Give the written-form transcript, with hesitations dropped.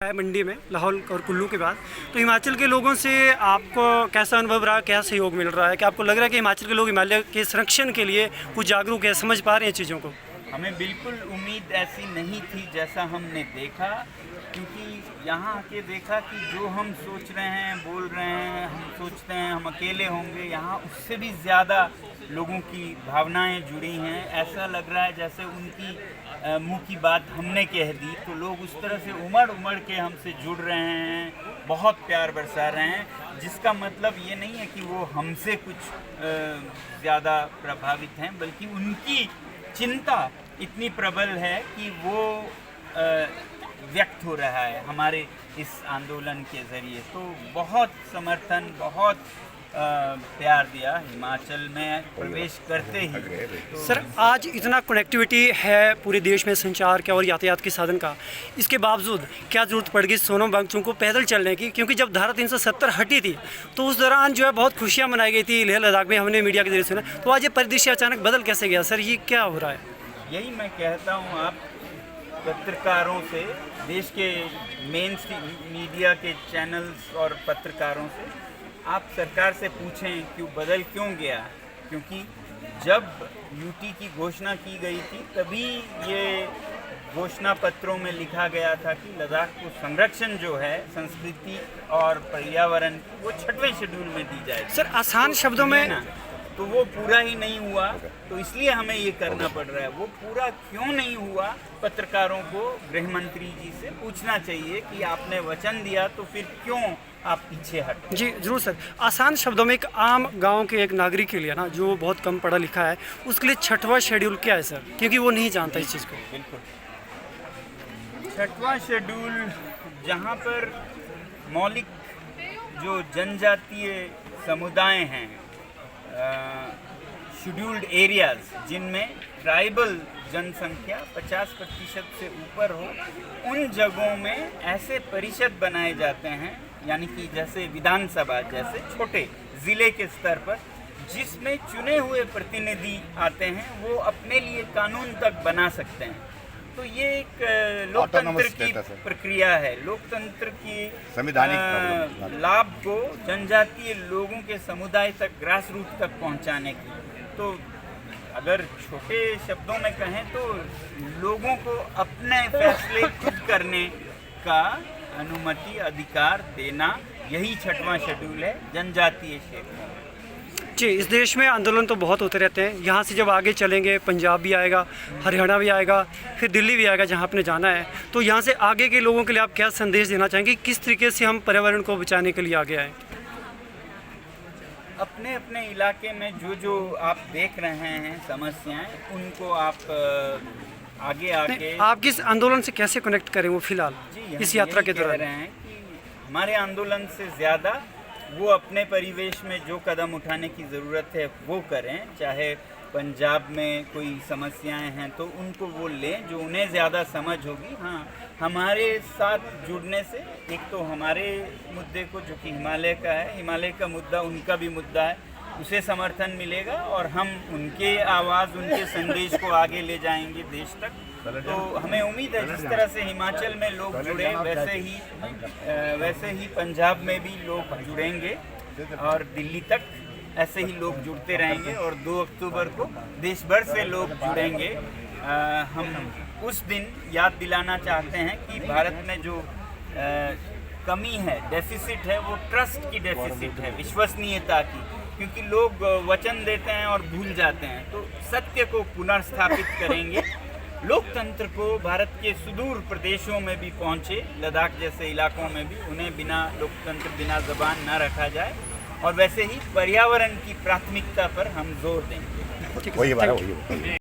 है मंडी में लाहौल और कुल्लू के बाद। तो हिमाचल के लोगों से आपको कैसा अनुभव रहा, क्या सहयोग मिल रहा है? कि आपको लग रहा है कि हिमाचल के लोग हिमालय के संरक्षण के लिए कुछ जागरूक है, समझ पा रहे हैं चीज़ों को? हमें बिल्कुल उम्मीद ऐसी नहीं थी जैसा हमने देखा, क्योंकि यहाँ आके देखा कि जो हम सोच रहे हैं, बोल रहे हैं, हम सोचते हैं हम अकेले होंगे, यहाँ उससे भी ज़्यादा लोगों की भावनाएं जुड़ी हैं। ऐसा लग रहा है जैसे उनकी मुंह की बात हमने कह दी, तो लोग उस तरह से उमड़ उमड़ के हमसे जुड़ रहे हैं, बहुत प्यार बरसा रहे हैं। जिसका मतलब ये नहीं है कि वो हमसे कुछ ज़्यादा प्रभावित हैं, बल्कि उनकी चिंता इतनी प्रबल है कि वो व्यक्त हो रहा है हमारे इस आंदोलन के ज़रिए। तो बहुत समर्थन, बहुत प्यार दिया हिमाचल में प्रवेश करते ही। तो सर, आज इतना कनेक्टिविटी है पूरे देश में संचार का और यातायात के साधन का, इसके बावजूद क्या ज़रूरत पड़ गई सोनम वांगचुक को पैदल चलने की? क्योंकि जब धारा 370 हटी थी तो उस दौरान जो है बहुत खुशियाँ मनाई गई थी लेह लद्दाख में, हमने मीडिया के जरिए सुना। तो आज ये परिदृश्य अचानक बदल कैसे गया सर, ये क्या हो रहा है? यही मैं कहता हूँ, आप पत्रकारों से, देश के मेन मीडिया के चैनल्स और पत्रकारों से आप सरकार से पूछें क्यों बदल क्यों गया। क्योंकि जब यूटी की घोषणा की गई थी तभी ये घोषणा पत्रों में लिखा गया था कि लद्दाख को संरक्षण जो है संस्कृति और पर्यावरण वो 6वें शेड्यूल में दी जाएगी। सर, आसान शब्दों में तो वो पूरा ही नहीं हुआ, तो इसलिए हमें ये करना पड़ रहा है। वो पूरा क्यों नहीं हुआ, पत्रकारों को गृह मंत्री जी से पूछना चाहिए कि आपने वचन दिया तो फिर क्यों आप पीछे हट? जी जरूर सर। आसान शब्दों में एक आम गांव के एक नागरिक के लिए ना, जो बहुत कम पढ़ा लिखा है, उसके लिए 6वां शेड्यूल क्या है सर? क्योंकि वो नहीं जानता इस चीज़ को। बिल्कुल, 6वां शेड्यूल जहाँ पर मौलिक जो जनजातीय समुदाय हैं, शेड्यूल्ड एरियाज जिनमें ट्राइबल जनसंख्या 50% से ऊपर हो, उन जगहों में ऐसे परिषद बनाए जाते हैं, यानी कि जैसे विधानसभा जैसे छोटे ज़िले के स्तर पर, जिसमें चुने हुए प्रतिनिधि आते हैं, वो अपने लिए कानून तक बना सकते हैं। तो ये एक लोकतंत्र की प्रक्रिया है, लोकतंत्र की संवैधानिक लाभ को जनजातीय लोगों के समुदाय तक, ग्रास रूट तक पहुंचाने की। तो अगर छोटे शब्दों में कहें तो लोगों को अपने फैसले खुद करने का अनुमति, अधिकार देना, यही 6वां शेड्यूल है जनजातीय क्षेत्रों में। जी, इस देश में आंदोलन तो बहुत होते रहते हैं। यहाँ से जब आगे चलेंगे पंजाब भी आएगा, हरियाणा भी आएगा, फिर दिल्ली भी आएगा जहाँ आपने जाना है। तो यहाँ से आगे के लोगों के लिए आप क्या संदेश देना चाहेंगे, किस तरीके से हम पर्यावरण को बचाने के लिए आगे आएँ? अपने अपने इलाके में जो जो आप देख रहे हैं समस्याएं, उनको आप आगे आके आप किस आंदोलन से कैसे कनेक्ट करें वो फिलहाल इस यात्रा के दौरान? कह रहे हैं कि हमारे आंदोलन से ज़्यादा वो अपने परिवेश में जो कदम उठाने की ज़रूरत है वो करें। चाहे पंजाब में कोई समस्याएं हैं तो उनको वो लें जो उन्हें ज़्यादा समझ होगी। हाँ, हमारे साथ जुड़ने से एक तो हमारे मुद्दे को, जो कि हिमालय का है, हिमालय का मुद्दा उनका भी मुद्दा है, उसे समर्थन मिलेगा और हम उनके आवाज़, उनके संदेश को आगे ले जाएंगे देश तक। तो हमें उम्मीद है जिस तरह से हिमाचल में लोग जुड़े, वैसे ही पंजाब में भी लोग जुड़ेंगे और दिल्ली तक ऐसे ही लोग जुड़ते रहेंगे और 2 अक्टूबर को देश भर से लोग जुड़ेंगे। हम उस दिन याद दिलाना चाहते हैं कि भारत में जो कमी है, डेफिसिट है, वो ट्रस्ट की डेफिसिट है, विश्वसनीयता की। क्योंकि लोग वचन देते हैं और भूल जाते हैं, तो सत्य को पुनर्स्थापित करेंगे। लोकतंत्र को भारत के सुदूर प्रदेशों में भी पहुँचे, लद्दाख जैसे इलाकों में भी, उन्हें बिना लोकतंत्र, बिना ज़बान न रखा जाए। और वैसे ही पर्यावरण की प्राथमिकता पर हम जोर देंगे।